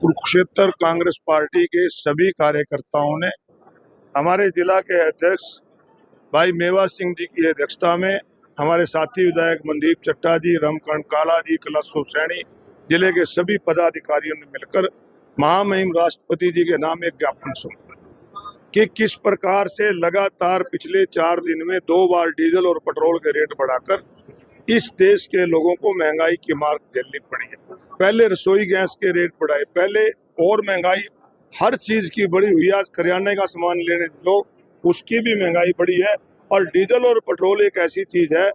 Kurukshetra Congress party के सभी कार्यकर्ताओं ने हमारे जिला के अध्यक्ष भाई मेवा सिंह जी की अध्यक्षता में हमारे साथी विधायक मनदीप चट्टा जी, रमकंड काला जी, कलशो सैनी, जिले के सभी पदाधिकारियों ने मिलकर महामहिम राष्ट्रपति जी के नाम एक ज्ञापन सौंपा कि किस प्रकार से लगातार पिछले 4 दिन में 2 बार डीजल और पेट्रोल के रेट बढ़ाकर इस देश के लोगों को महंगाई की मार झेलनी पड़ी है। पहले रसोई गैस के रेट बढ़ाए, पहले और महंगाई हर चीज की बढ़ी हुई है। आज करियाने का सामान लेने लो, उसकी भी महंगाई बढ़ी है। और डीजल और पेट्रोल एक ऐसी चीज है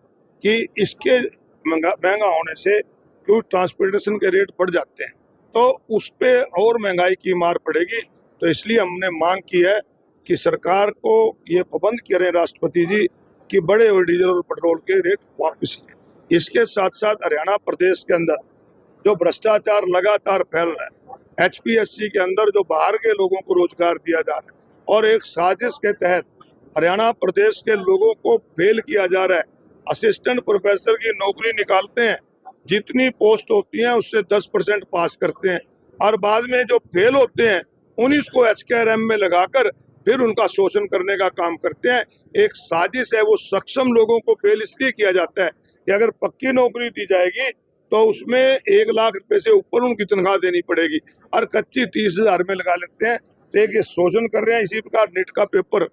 कि इसके महंगा होने से क्यों ट्रांसपोर्टेशन के रेट बढ़ जाते हैं, तो उस पे और महंगाई की मार पड़ेगी। तो इसलिए हमने मांग की है कि सरकार को ये पाबंद करें राष्ट्रपति जी कि बढ़े हुए डीजल और पेट्रोल के रेट वापस लें। इसके साथ साथ हरियाणा प्रदेश के अंदर जो भ्रष्टाचार लगातार फैल रहा है, एचपीएससी के अंदर जो बाहर के लोगों को रोजगार दिया जा रहा है और एक साजिश के तहत हरियाणा प्रदेश के लोगों को फेल किया जा रहा है। असिस्टेंट प्रोफेसर की नौकरी निकालते हैं, जितनी पोस्ट होती है उससे 10% पास करते हैं और बाद में जो फेल होते हैं उन्हीं को एचकेआरएम में लगाकर फिर उनका शोषण करने का काम करते हैं। एक साजिश है। वो सक्षम लोगों को फेल इसलिए किया जाता है कि अगर पक्की नौकरी दी जाएगी तो उसमें 1 लाख रुपए से ऊपर उनकी तनख्वाह देनी पड़ेगी और कच्ची 30,000 में लगा लेते हैं। तो एक ये शोषण कर रहे हैं। इसी प्रकार नीट का पेपर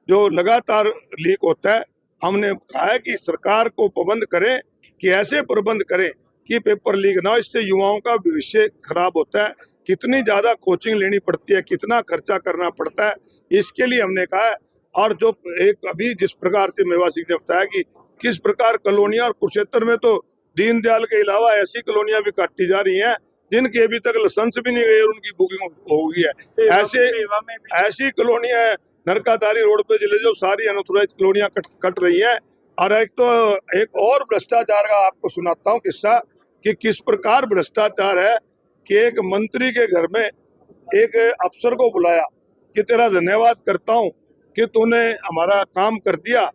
जो लगातार लीक होता है, हमने कहा है कि सरकार को पाबंद करें कि ऐसे प्रबंध करें कि पेपर लीक ना हो। इससे युवाओं का भविष्य खराब होता है। कितनी ज्यादा कोचिंग लेनी पड़ती है, कितना खर्चा करना पड़ता है, इसके लिए हमने कहा है। और जो एक अभी जिस प्रकार से मेवा सिंह ने बताया कि किस प्रकार कॉलोनियां और कुरुक्षेत्र में तो दीनदयाल के अलावा ऐसी कॉलोनियां भी काटी जा रही हैं जिनके अभी तक लाइसेंस भी नहीं गए और उनकी बुकिंग हो गई है। ऐसी कॉलोनियां है नरकाधारी रोड पे जिले जो सारी अनऑथोराइज कॉलोनियां कट रही हैं। और एक और भ्रष्टाचार का आपको सुनाता हूँ किस्सा कि किस प्रकार भ्रष्टाचार है कि एक मंत्री के घर में एक अफसर को बुलाया कि तेरा धन्यवाद करता हूँ कि तूने हमारा काम कर दिया।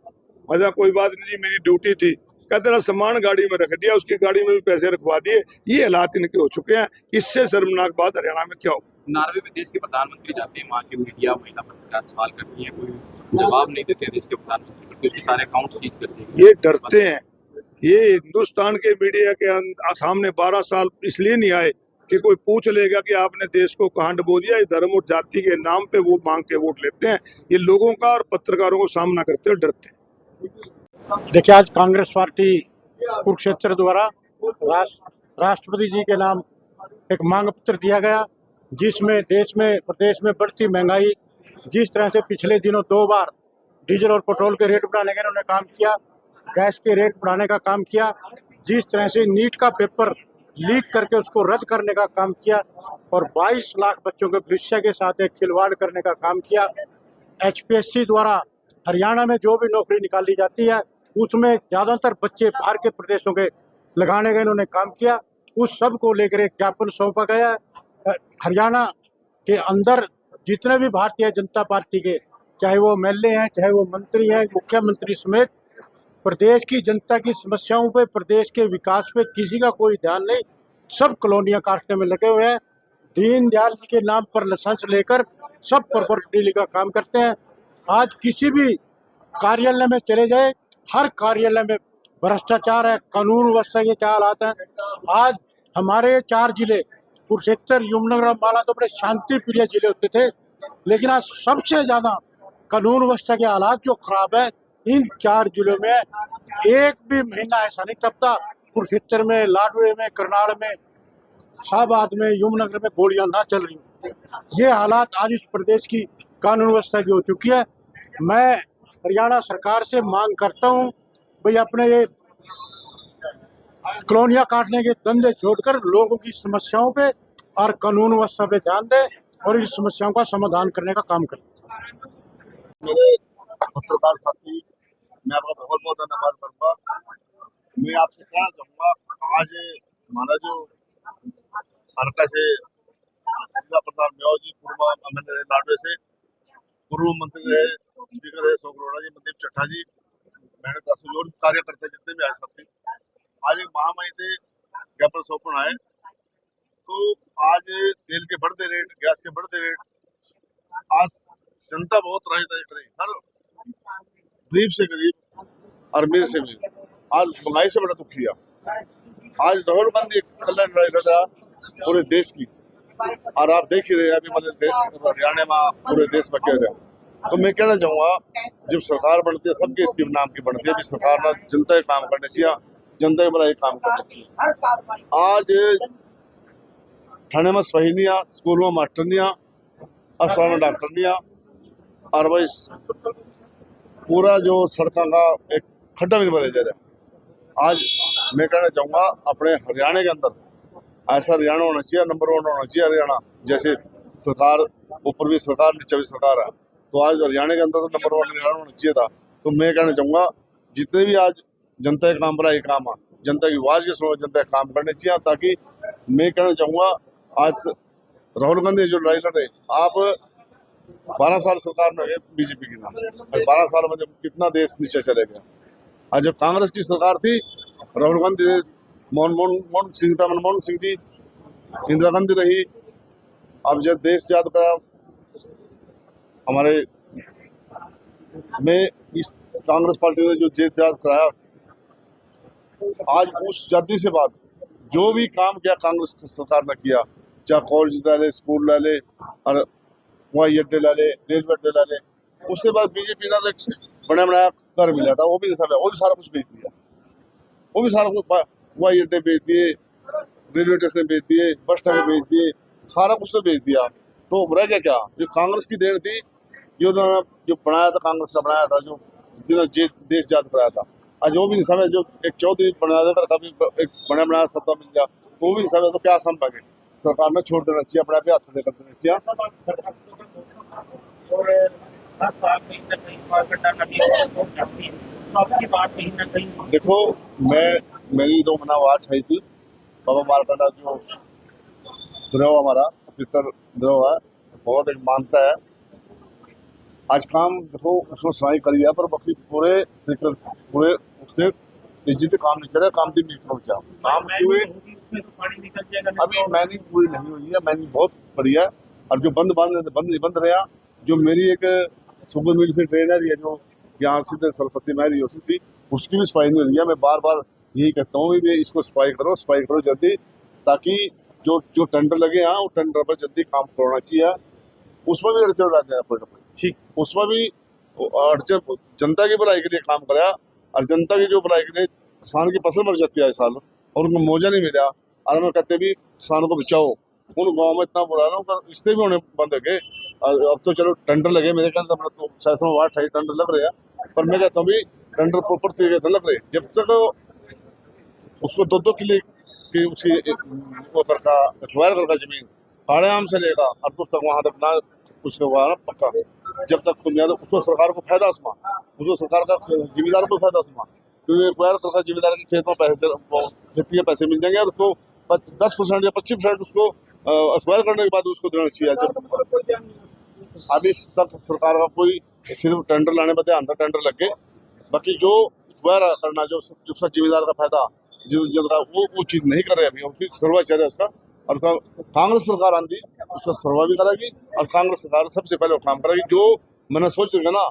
मजा कोई बात नहीं जी, मेरी ड्यूटी थी। क्या तेरा सामान गाड़ी में रख दिया, उसकी गाड़ी में भी पैसे रखवा दिए। ये हालात इनके हो चुके हैं। इससे शर्मनाक बात हरियाणा में क्या हो। नॉर्वे में देश के प्रधानमंत्री जाते हैं, वहाँ की मीडिया महिला पत्रकार सवाल करती है, कोई जवाब नहीं देते देश के प्रधानमंत्री, बल्कि उसके सारे अकाउंट सीज कर दिए। ये डरते हैं। ये हिंदुस्तान के मीडिया के सामने 12 साल इसलिए नहीं आए कि कोई पूछ लेगा कि आपने देश को कहाँ डुबो दिया। ये धर्म और जाति के नाम पे वो मांग के वोट लेते हैं। ये लोगों का और पत्रकारों को सामना करते हुए डरते हैं। देखिए, आज कांग्रेस पार्टी कुरुक्षेत्र द्वारा राष्ट्रपति जी के नाम एक मांग पत्र दिया गया, जिसमें देश में प्रदेश में बढ़ती महंगाई, जिस तरह से पिछले दिनों 2 बार डीजल और पेट्रोल के रेट बढ़ाने का उन्होंने काम किया, गैस के रेट बढ़ाने का काम किया, जिस तरह से नीट का पेपर लीक करके उसको रद्द करने का काम किया और 22 लाख बच्चों के भविष्य के साथ एक खिलवाड़ करने का काम किया। एचपीएससी द्वारा हरियाणा में जो भी नौकरी निकाली जाती है उसमें ज़्यादातर बच्चे बाहर के प्रदेशों के लगाने का इन्होंने काम किया। उस सब को लेकर एक ज्ञापन सौंपा गया है। हरियाणा के अंदर जितने भी भारतीय जनता पार्टी के, चाहे वो एमएलए हैं, चाहे वो मंत्री हैं, मुख्यमंत्री समेत प्रदेश की जनता की समस्याओं पे, प्रदेश के विकास पे किसी का कोई ध्यान नहीं। सब कॉलोनियां काटने में लगे हुए हैं। दीनदयाल जी के नाम पर लाइसेंस लेकर सब प्रॉपर्टी डीलिंग का काम करते हैं। आज किसी भी कार्यालय में चले जाए, हर कार्यालय में भ्रष्टाचार है, कानून व्यवस्था के क्या हालात हैं। आज हमारे 4 जिले कुरुक्षेत्र, यमुनानगर, अम्बाला तो बड़े शांति प्रिय जिले होते थे, लेकिन आज सबसे ज्यादा कानून व्यवस्था के हालात जो खराब है इन 4 जिलों में। एक भी महीना ऐसा नहीं टपता कुरुक्षेत्र में, लाडवे में, करनाल में, शाहबाद में, यमुनानगर में गोलियां ना चल रही। ये हालात आज इस प्रदेश की कानून व्यवस्था की हो चुकी है। मैं हरियाणा सरकार से मांग करता हूं, भाई अपने ये कॉलोनियां काटने के धंधे छोड़कर लोगों की समस्याओं पे और कानून व्यवस्था पे ध्यान दें और इस समस्याओं का समाधान करने का काम करें। मेरे पत्रकार साथी, मैं आपका बहुत बहुत धन्यवाद करूँगा। मैं आपसे कहना चाहूँगा, आज हमारा जो हल्का से जिला प्रधान मेवा जी, पूर्व एमएलए लाडवे से, पूर्व मंत्री रहे, स्पीकर है सोगरोड़ा जी, मनदीप चट्टा जी, मेहनत और कार्यकर्ता जितने भी आए साथी, आज एक महामहिम से ज्ञापन सौंपण आए तो आज तेल के बढ़ते रेट, गैस के बढ़ते रेट, आज जनता बहुत राही देख रही, हर गरीब से गरीब और अमीर से भी आज महंगाई से बड़ा दुखी है। आज राहुल गांधी कल्याण लड़ाई लड़ रहा पूरे देश की, और आप देख ही रहे हैं अभी मतलब हरियाणा में पूरे देश में क्या रहा। तो मैं कहना चाहूँगा जब सरकार बनती है सबके हित के नाम की बनती है, अभी सरकार ना जनता के काम करने चाहिए, जनता के भलाई काम करने चाहिए। आज थाने में सहीनिया, स्कूल में मास्टरनिया, अस्पताल में डॉक्टरनिया, और भाई पूरा जो सड़कों का एक खड्डा भी नहीं भरे जा रहा। आज मैं कहना चाहूँगा अपने हरियाणा के अंदर ऐसा हरियाणा होना चाहिए, नंबर 1 होना चाहिए हरियाणा। जैसे सरकार ऊपर भी सरकार, नीचे भी सरकार है, तो आज हरियाणा के अंदर तो नंबर 1 हरियाणा होना चाहिए था। तो मैं कहना चाहूँगा जितने भी आज जनता के काम भला काम है, जनता की आवाज़ के सुनो, जनता के काम करने चाहिए। ताकि मैं कहना चाहूँगा आज राहुल गांधी जो लड़ाई लड़ रहे, आप 12 साल सरकार में है बीजेपी की नाम, 12 साल में कितना देश नीचे चले गया। आज जब कांग्रेस की सरकार थी, राहुल गांधी, मनमोहन सिंह था, मनमोहन सिंह जी, इंदिरा गांधी रही। अब जब देश याद का हमारे में इस कांग्रेस पार्टी ने जो जेद याद कराया, आज उस जाति से बाद जो भी काम किया कांग्रेस की सरकार ने किया, चाहे कॉलेज ला ले, स्कूल ला ले, और हवाई अड्डे ला ले, रेलवे अड्डे ला ले, उसके बाद बीजेपी ने तो बना बनाया घर मिला था, वो भी सारा कुछ बेच दिया। वो भी सारा कुछ हवाई अड्डे बेच दिए, रेलवे स्टेशन बेच दिए, बस स्टैंड बेच दिए, सारा कुछ तो बेच दिया। तो रह गया क्या? जो कांग्रेस की देन थी, जो बनाया था, कांग्रेस का बनाया था, जो जिन्होंने देश याद कराया था, आज वो भी नहीं समय। जो एक चौधरी बनाया था, कभी एक बना बनाया सत्ता मिल गया, वो भी नहीं समय। तो क्या संभव है? सरकार ने छोड़ देना चाहिए, अपने आप ही हाथ खड़े कर देना चाहिए। और हर साल कहीं ना कहीं मार्केट आपकी बात कहीं ना कहीं देखो, मेरी 2 महीना वाट आई थी बाबा मारकंडा, जो द्रव हमारा पितर द्रव है, बहुत एक मानता है। आज काम देखो उसको सुनाई करी है, पर बाकी पूरे उससे तेजी काम नहीं चल रहा, काम दिन नहीं पहुंचा। काम हुए उसमें तो पानी निकल जाएगा। अभी मैनिंग पूरी नहीं हुई है, मैनिंग बहुत बढ़िया। और जो बंद नहीं बंद रहा, जो मेरी एक सुपर मिल से ट्रेनर है, जो यहाँ से सरस्वती मैरी होती थी, उसकी भी सफाई नहीं हो रही है। मैं बार बार यही कहता हूँ कि इसको सफाई करो जल्दी, ताकि जो टेंडर लगे हैं वो टेंडर पर जल्दी काम करवाना चाहिए। उसमें भी अड़चन रहते हैं, ठीक उसमें भी अड़चन जनता की भलाई के लिए काम कराया, और जनता की जो भलाई के लिए किसान की फसल मर जाती है इस साल, और उनको मौजा नहीं मिला। और मैं कहते भी किसानों को बचाओ, उन गाँव में इतना बुरा ना, इससे भी होने बंद हो गए। अब तो चलो टेंडर लगे, मेरे ख्याल से तो 728 टेंडर लग रहे हैं, पर मैं कहता हूँ भी टेंडर प्रॉपर तरीके से लग रहे। जब तक उसको 2-2 किले की उसकी वो करका एक्वायर करका जमीन काले आम से लेगा, और तब तक वहाँ तक ना कुछ हुआ ना पक्का, जब तक उसको सरकार को फायदा, उसको सरकार का जिम्मेदार को फायदा, क्योंकि एक्वायर करका जिम्मेदार के खेत में पैसे, खेती के पैसे मिल जाएंगे, और उसको 10% या 25% उसको एक्वायर करने के बाद उसको देना चाहिए। जब अभी तक सरकार का कोई सिर्फ टेंडर लाने पर ध्यान था, टेंडर लग गए, बाकी जो एक्वायर करना, जो उसका जिम्मेदार का फायदा वो चीज़ नहीं कर रहे अभी। उसकी सर्वा चल रहा है उसका, और कांग्रेस सरकार आंधी उसका सर्वा भी करेगी, और कांग्रेस सरकार सबसे पहले काम करेगी। जो मैंने सोच रखा ना,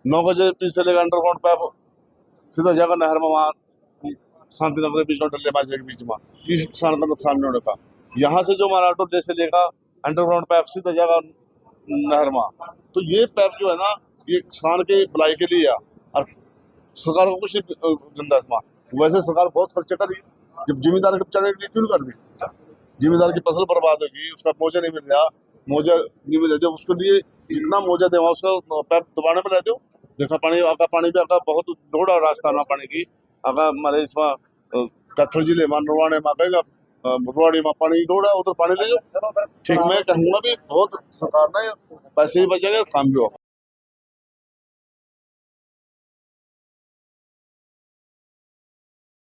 9 बजे पीछे लेगा अंडरग्राउंड पाइप सीधा जाकर नहर में, वहाँ शांतिनगर के बीच में, डल्ले बाजे के बीच में, इस किसान का नुकसान नहीं होने का। यहाँ से जो हमारा ऑटो जैसे लेगा अंडरग्राउंड पाइप सीधा जाएगा नहर में, तो ये पाइप जो है ना, ये किसान के भलाई के लिए है, और सरकार को कुछ नहीं धंधा इसमें। वैसे सरकार बहुत खर्चा करी, जब जिम्मेदार के बचाने के लिए क्यों कर दी? जिम्मेदार की फसल बर्बाद होगी, उसका मौजा नहीं मिल रहा, जब उसके लिए इतना मौजा दे, उसका पैप दबाने में ले दो। देखा पानी भी आका बहुत दौड़ा रास्ता ना पानी की आका हमारे इसमें कत्थर जिले में, नरवाणे में कहेगा, बुटवाड़ी में पानी दौड़ा, उधर पानी ले जाओ। ठीक, मैं कहूँगा भी बहुत सरकार ने पैसे भी बचेंगे और काम भी होगा।